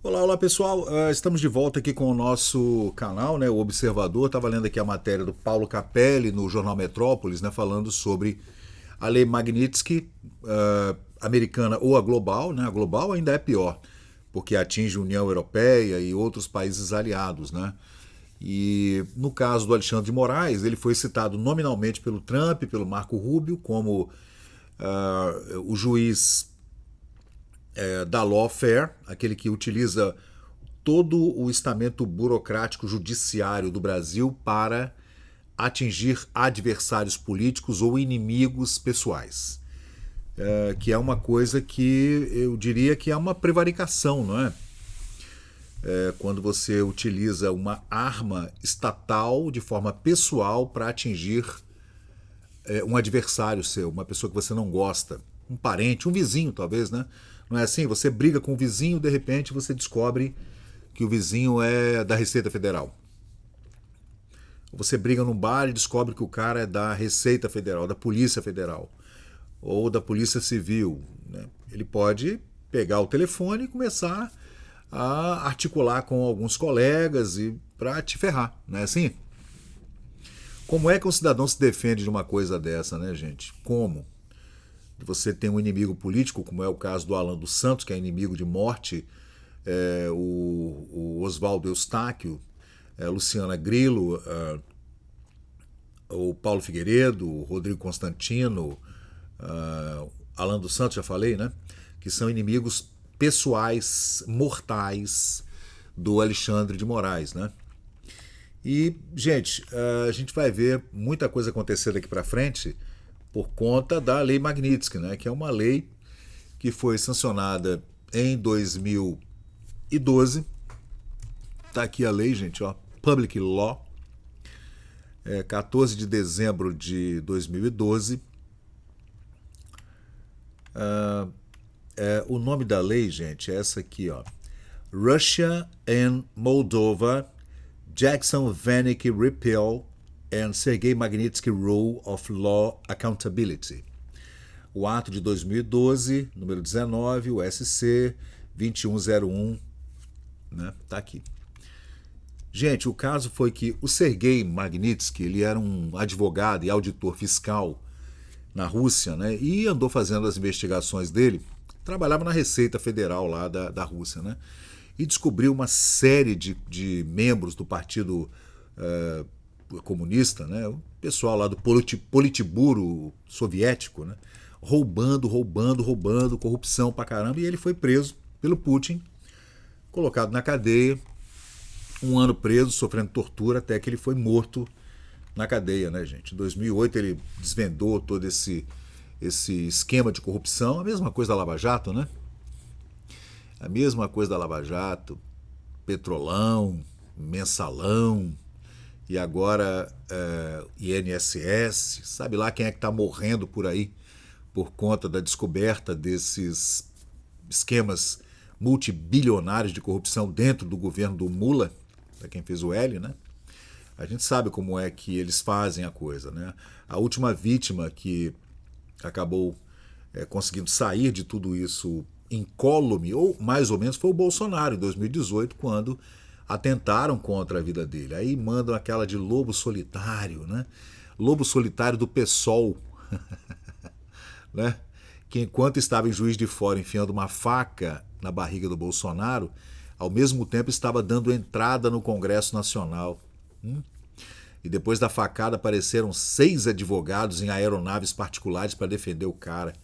Olá, olá pessoal. Estamos de volta aqui com o nosso canal, né, o Observador. Estava lendo aqui a matéria do Paulo Capelli no jornal Metrópolis, né, falando sobre a lei Magnitsky, americana ou a global. Né? A global ainda é pior, porque atinge a União Europeia e outros países aliados. Né? E no caso do Alexandre de Moraes, ele foi citado nominalmente pelo Trump, pelo Marco Rubio, como o juiz da lawfare, aquele que utiliza todo o estamento burocrático judiciário do Brasil para atingir adversários políticos ou inimigos pessoais. Que é uma coisa que eu diria que é uma prevaricação, não é? Quando você utiliza uma arma estatal de forma pessoal para atingir um adversário seu, uma pessoa que você não gosta, um parente, um vizinho talvez, né? Não é assim? Você briga com o vizinho, de repente você descobre que o vizinho é da Receita Federal. Você briga num bar e descobre que o cara é da Receita Federal, da Polícia Federal ou da Polícia Civil. Né? Ele pode pegar o telefone e começar a articular com alguns colegas e para te ferrar, não é assim? Como é que um cidadão se defende de uma coisa dessa, né, gente? Como? Você tem um inimigo político, como é o caso do Alan dos Santos, que é inimigo de morte, o Oswaldo Eustáquio, Luciana Grillo, o Paulo Figueiredo, o Rodrigo Constantino, Alan dos Santos, já falei, né? Que são inimigos pessoais, mortais do Alexandre de Moraes, né? E, gente, a gente vai ver muita coisa acontecer daqui para frente por conta da Lei Magnitsky, né? Que é uma lei que foi sancionada em 2012. Tá aqui a lei, gente, ó, Public Law, 14 de dezembro de 2012. O nome da lei, gente, é essa aqui, ó. Russia and Moldova, Jackson Vanik Repeal and Sergei Magnitsky Rule of Law Accountability. O ato de 2012, número 19, o SC 2101, né? Tá aqui. Gente, o caso foi que o Sergei Magnitsky, ele era um advogado e auditor fiscal na Rússia, né? E andou fazendo as investigações dele. Trabalhava na Receita Federal lá da Rússia, né? E descobriu uma série de membros do Partido Comunista, né? O pessoal lá do Politburo soviético, né? Roubando, corrupção pra caramba. E ele foi preso pelo Putin, colocado na cadeia, um ano preso, sofrendo tortura, até que ele foi morto na cadeia, né, gente? Em 2008 ele desvendou todo esse esquema de corrupção, a mesma coisa da Lava Jato, né? A mesma coisa da Lava Jato, Petrolão, Mensalão e agora INSS, sabe lá quem é que está morrendo por aí por conta da descoberta desses esquemas multibilionários de corrupção dentro do governo do Mula, para quem fez o L, né? A gente sabe como é que eles fazem a coisa, né? A última vítima que acabou conseguindo sair de tudo isso incólume, ou mais ou menos, foi o Bolsonaro, em 2018, quando atentaram contra a vida dele. Aí mandam aquela de lobo solitário, né? Lobo solitário do PSOL, né? Que enquanto estava em Juiz de Fora enfiando uma faca na barriga do Bolsonaro, ao mesmo tempo estava dando entrada no Congresso Nacional. E depois da facada apareceram 6 advogados em aeronaves particulares para defender o cara.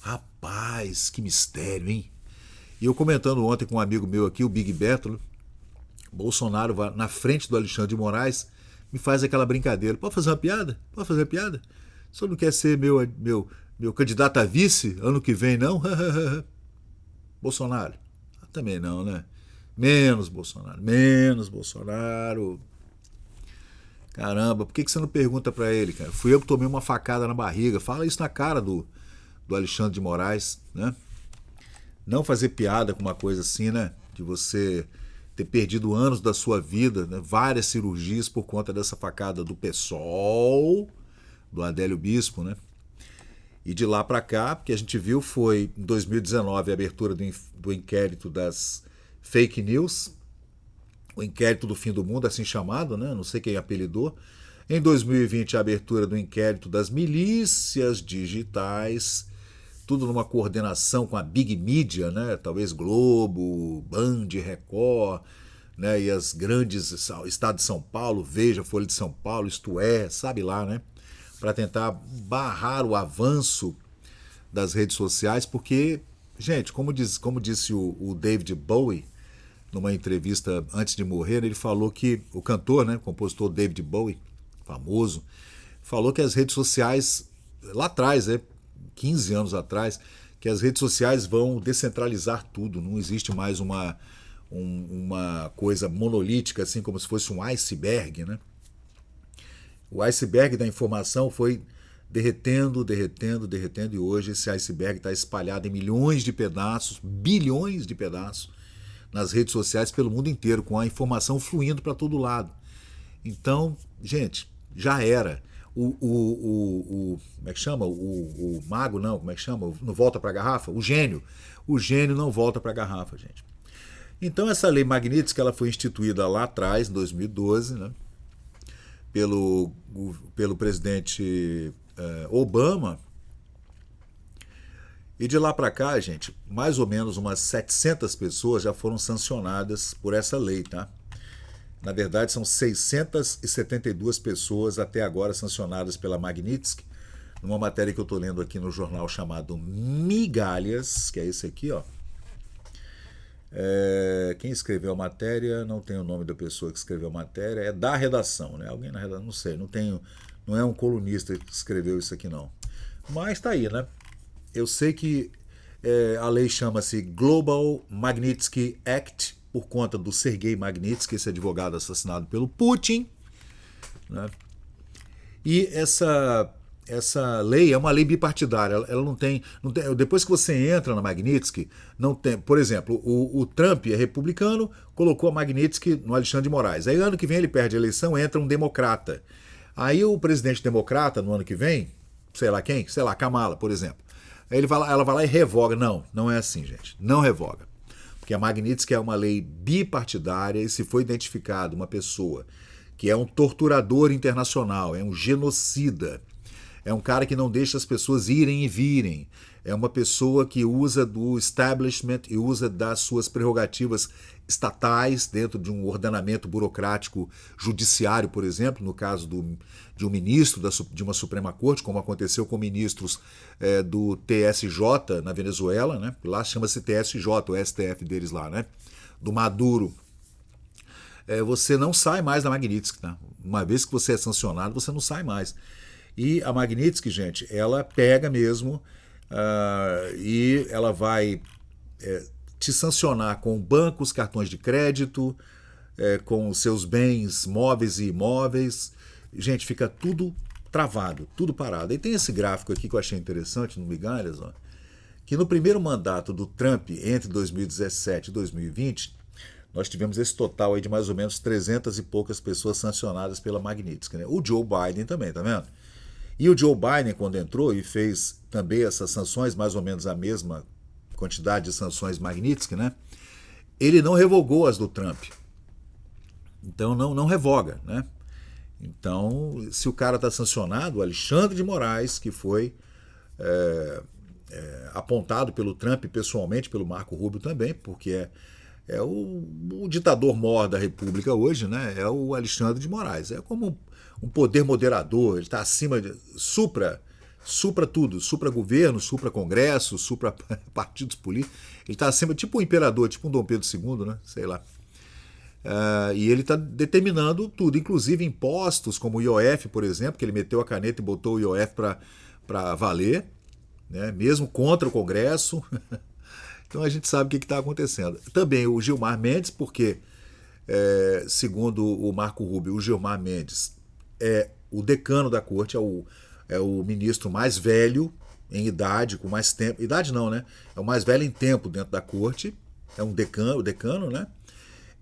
Rapaz, que mistério, hein? E eu comentando ontem com um amigo meu aqui, o Big Beto, Bolsonaro vai na frente do Alexandre de Moraes, me faz aquela brincadeira. Pode fazer uma piada? Pode fazer uma piada? O senhor não quer ser meu candidato a vice ano que vem, não? Bolsonaro. Também não, né? Menos Bolsonaro. Menos Bolsonaro. Caramba, por que você não pergunta pra ele, cara? Fui eu que tomei uma facada na barriga. Fala isso na cara do Alexandre de Moraes, né? Não fazer piada com uma coisa assim, né? De você ter perdido anos da sua vida, né? Várias cirurgias por conta dessa facada do PSOL, do Adélio Bispo, né? E de lá para cá, porque a gente viu foi em 2019 a abertura do inquérito das fake news, o inquérito do fim do mundo, assim chamado, né? Não sei quem apelidou. Em 2020, a abertura do inquérito das milícias digitais, tudo numa coordenação com a Big Media, né? Talvez Globo, Band, Record, né? E as grandes, Estado de São Paulo, Veja, Folha de São Paulo, Isto É, sabe lá, né? Para tentar barrar o avanço das redes sociais, porque, gente, como disse o David Bowie, numa entrevista antes de morrer, ele falou que, o cantor, né, compositor David Bowie, famoso, falou que as redes sociais, lá atrás, 15 anos atrás, que as redes sociais vão descentralizar tudo, não existe mais uma coisa monolítica, assim como se fosse um iceberg, né? O iceberg da informação foi derretendo, e hoje esse iceberg está espalhado em milhões de pedaços, bilhões de pedaços, nas redes sociais pelo mundo inteiro, com a informação fluindo para todo lado. Então, gente, já era. Como é que chama? O mago, não, como é que chama? Não volta para a garrafa? O gênio. O gênio não volta para a garrafa, gente. Então, essa lei Magnitsky, ela foi instituída lá atrás, em 2012, né? Pelo presidente Obama. E de lá para cá, gente, mais ou menos umas 700 pessoas já foram sancionadas por essa lei, tá? Na verdade, são 672 pessoas até agora sancionadas pela Magnitsky, numa matéria que eu estou lendo aqui no jornal chamado Migalhas, que é esse aqui, ó. Quem escreveu a matéria, não tem o nome da pessoa que escreveu a matéria, é da redação, né? Alguém na redação, não sei, não é um colunista que escreveu isso aqui, não. Mas tá aí, né? Eu sei que a lei chama-se Global Magnitsky Act, por conta do Sergei Magnitsky, esse advogado assassinado pelo Putin, né? E essa lei é uma lei bipartidária. Ela não tem. Depois que você entra na Magnitsky, não tem. Por exemplo, o Trump é republicano, colocou a Magnitsky no Alexandre de Moraes. Aí ano que vem ele perde a eleição, entra um democrata. Aí o presidente democrata, no ano que vem, sei lá quem, sei lá, Kamala, por exemplo. Aí ela vai lá e revoga. Não é assim, gente. Não revoga. Porque a Magnitsky é uma lei bipartidária e se for identificado uma pessoa que é um torturador internacional, é um genocida, é um cara que não deixa as pessoas irem e virem, é uma pessoa que usa do establishment e usa das suas prerrogativas estatais dentro de um ordenamento burocrático judiciário, por exemplo, no caso de um ministro de uma Suprema Corte, como aconteceu com ministros do TSJ na Venezuela, né? Lá chama-se TSJ, o STF deles lá, né? Do Maduro. Você não sai mais da Magnitsky, tá? Uma vez que você é sancionado, você não sai mais. E a Magnitsky, gente, ela pega mesmo e ela vai te sancionar com bancos, cartões de crédito, com os seus bens móveis e imóveis. Gente, fica tudo travado, tudo parado. E tem esse gráfico aqui que eu achei interessante no Migalhas, ó, que no primeiro mandato do Trump, entre 2017 e 2020, nós tivemos esse total aí de mais ou menos 300 e poucas pessoas sancionadas pela Magnitsky, né? O Joe Biden também, tá vendo? E o Joe Biden, quando entrou e fez também essas sanções, mais ou menos a mesma quantidade de sanções Magnitsky, né? Ele não revogou as do Trump. Então não revoga, né? Então, se o cara está sancionado, o Alexandre de Moraes, que foi apontado pelo Trump pessoalmente, pelo Marco Rubio também, porque é o ditador maior da República hoje, né? É o Alexandre de Moraes. É como um poder moderador, ele está acima de supra tudo, supra governo, supra congresso, supra partidos políticos. Ele está acima, tipo um imperador, tipo um Dom Pedro II, né? Sei lá. E ele está determinando tudo, inclusive impostos, como o IOF, por exemplo, que ele meteu a caneta e botou o IOF para valer, né? Mesmo contra o Congresso. Então a gente sabe o que está acontecendo. Também o Gilmar Mendes, porque, segundo o Marco Rubio, o Gilmar Mendes é o decano da corte, é o ministro mais velho em idade, com mais tempo. Idade não, né? É o mais velho em tempo dentro da corte, é o decano, né?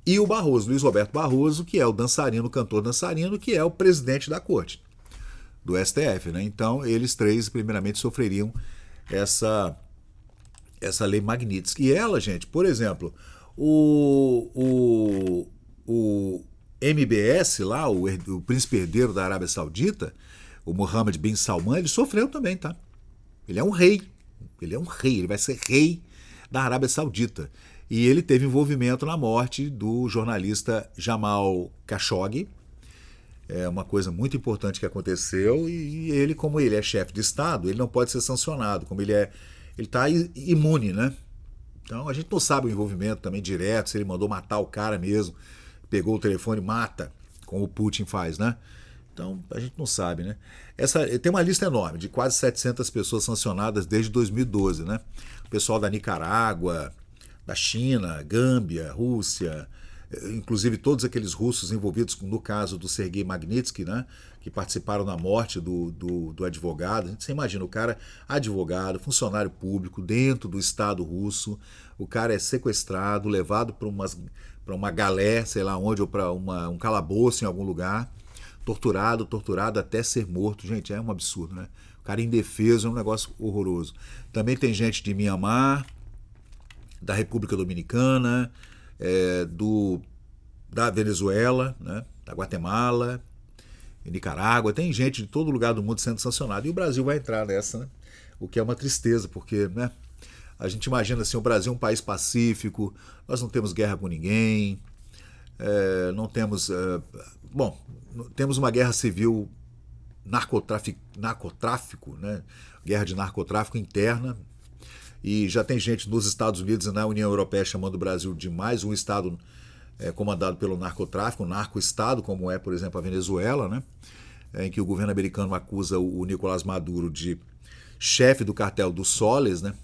E o Barroso, Luiz Roberto Barroso, que é o dançarino, o cantor dançarino, que é o presidente da corte, do STF, né? Então eles três, primeiramente, sofreriam essa lei Magnitsky. E ela, gente, por exemplo, O MBS lá, o príncipe herdeiro da Arábia Saudita, o Mohammed bin Salman, ele sofreu também, tá? Ele é um rei. Ele é um rei, ele vai ser rei da Arábia Saudita. E ele teve envolvimento na morte do jornalista Jamal Khashoggi. É uma coisa muito importante que aconteceu e ele, como ele é chefe de Estado, ele não pode ser sancionado, como ele está imune, né? Então a gente não sabe o envolvimento também direto, se ele mandou matar o cara mesmo, pegou o telefone e mata, como o Putin faz, né? Então a gente não sabe, né? Tem uma lista enorme de quase 700 pessoas sancionadas desde 2012, né? O pessoal da Nicarágua, da China, Gâmbia, Rússia, inclusive todos aqueles russos envolvidos no caso do Sergei Magnitsky, né? Que participaram da morte do advogado. Você imagina, o cara advogado, funcionário público, dentro do Estado russo, o cara é sequestrado, levado para uma galé, sei lá onde, ou para um calabouço em algum lugar, torturado até ser morto. Gente, é um absurdo, né? O cara indefeso é um negócio horroroso. Também tem gente de Mianmar, da República Dominicana, da Venezuela, né? Da Guatemala, Nicarágua, tem gente de todo lugar do mundo sendo sancionado. E o Brasil vai entrar nessa, né? O que é uma tristeza, porque, né? A gente imagina assim, o Brasil é um país pacífico, nós não temos guerra com ninguém, não temos... bom, temos uma guerra civil, narcotráfico, né? Guerra de narcotráfico interna, e já tem gente nos Estados Unidos e na União Europeia chamando o Brasil de mais um estado comandado pelo narcotráfico, um narco-estado, como é, por exemplo, a Venezuela, né? Em que o governo americano acusa o Nicolás Maduro de chefe do cartel dos Soles, né?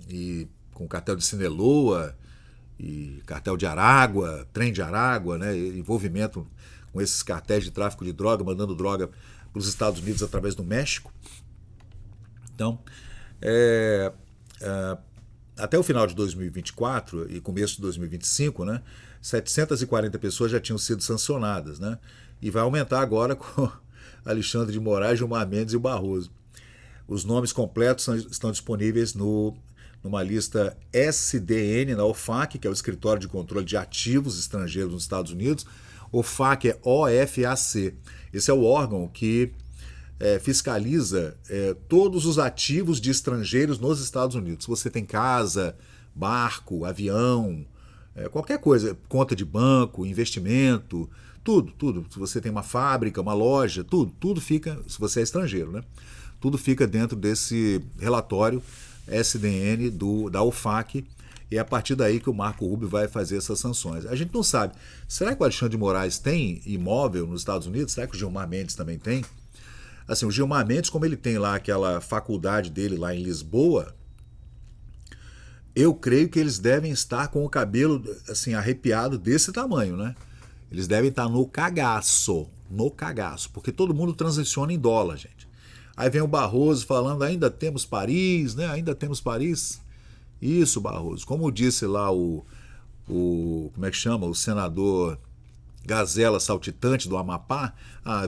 E com o cartel de Sinaloa, e cartel de Aragua, trem de Aragua, né? Envolvimento com esses cartéis de tráfico de droga, mandando droga para os Estados Unidos através do México. Então, até o final de 2024 e começo de 2025, né, 740 pessoas já tinham sido sancionadas, né, e vai aumentar agora com Alexandre de Moraes, Gilmar Mendes e o Barroso. Os nomes completos estão disponíveis numa lista SDN na OFAC, que é o Escritório de Controle de Ativos Estrangeiros nos Estados Unidos. OFAC é OFAC. Esse é o órgão que fiscaliza todos os ativos de estrangeiros nos Estados Unidos. Se você tem casa, barco, avião, qualquer coisa, conta de banco, investimento, tudo. Se você tem uma fábrica, uma loja, tudo fica, se você é estrangeiro, né? Tudo fica dentro desse relatório SDN da OFAC, e é a partir daí que o Marco Rubio vai fazer essas sanções. A gente não sabe. Será que o Alexandre de Moraes tem imóvel nos Estados Unidos? Será que o Gilmar Mendes também tem? Assim, o Gilmar Mendes, como ele tem lá aquela faculdade dele lá em Lisboa, eu creio que eles devem estar com o cabelo assim arrepiado desse tamanho, né? Eles devem estar no cagaço, porque todo mundo transiciona em dólar, gente. Aí vem o Barroso falando, ainda temos Paris, né? Ainda temos Paris. Isso, Barroso. Como disse lá como é que chama? O senador Gazela Saltitante do Amapá.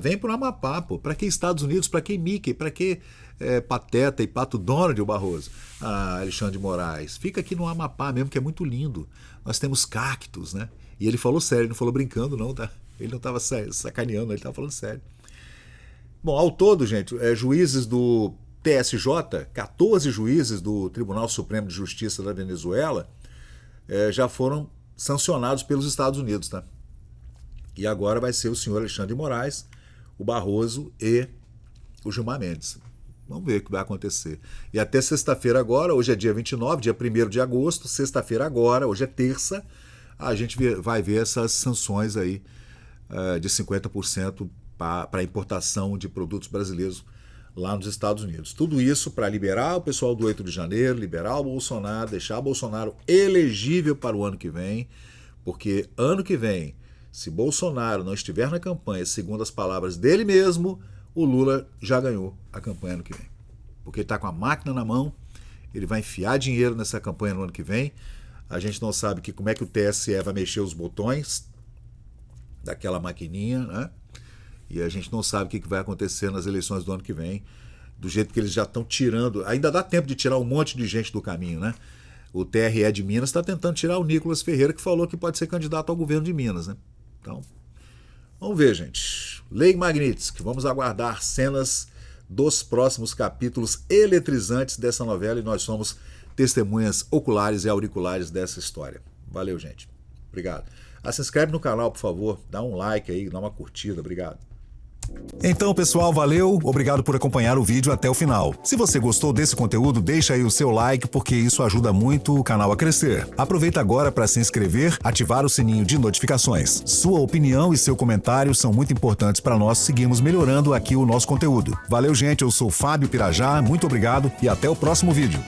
Vem pro Amapá, pô. Pra que Estados Unidos? Pra que Mickey? Pra que Pateta e Pato Donald, o Barroso? Alexandre de Moraes. Fica aqui no Amapá mesmo, que é muito lindo. Nós temos cactos, né? E ele falou sério, ele não falou brincando, não, tá? Ele não estava sacaneando, ele estava falando sério. Bom, ao todo, gente, juízes do TSJ, 14 juízes do Tribunal Supremo de Justiça da Venezuela, já foram sancionados pelos Estados Unidos, tá? E agora vai ser o senhor Alexandre de Moraes, o Barroso e o Gilmar Mendes. Vamos ver o que vai acontecer. E até sexta-feira agora, hoje é dia 29, dia 1º de agosto, sexta-feira agora, hoje é terça, a gente vai ver essas sanções aí de 50% para importação de produtos brasileiros lá nos Estados Unidos. Tudo isso para liberar o pessoal do 8 de janeiro, liberar o Bolsonaro, deixar o Bolsonaro elegível para o ano que vem, porque ano que vem, se Bolsonaro não estiver na campanha, segundo as palavras dele mesmo, o Lula já ganhou a campanha ano que vem. Porque ele está com a máquina na mão, ele vai enfiar dinheiro nessa campanha no ano que vem. A gente não sabe como é que o TSE vai mexer os botões daquela maquininha, né? E a gente não sabe o que vai acontecer nas eleições do ano que vem, do jeito que eles já estão tirando. Ainda dá tempo de tirar um monte de gente do caminho, né? o TRE de Minas está tentando tirar o Nicolas Ferreira, que falou que pode ser candidato ao governo de Minas, né? Então, vamos ver, gente. Lei Magnitsky, vamos aguardar cenas dos próximos capítulos eletrizantes dessa novela e nós somos testemunhas oculares e auriculares dessa história. Valeu, gente. Obrigado. Se inscreve no canal, por favor. Dá um like aí, dá uma curtida. Obrigado. Então, pessoal, valeu, obrigado por acompanhar o vídeo até o final. Se você gostou desse conteúdo, deixa aí o seu like, porque isso ajuda muito o canal a crescer. Aproveita agora para se inscrever, ativar o sininho de notificações. Sua opinião e seu comentário são muito importantes para nós seguirmos melhorando aqui o nosso conteúdo. Valeu, gente, eu sou Fábio Pirajá, muito obrigado e até o próximo vídeo.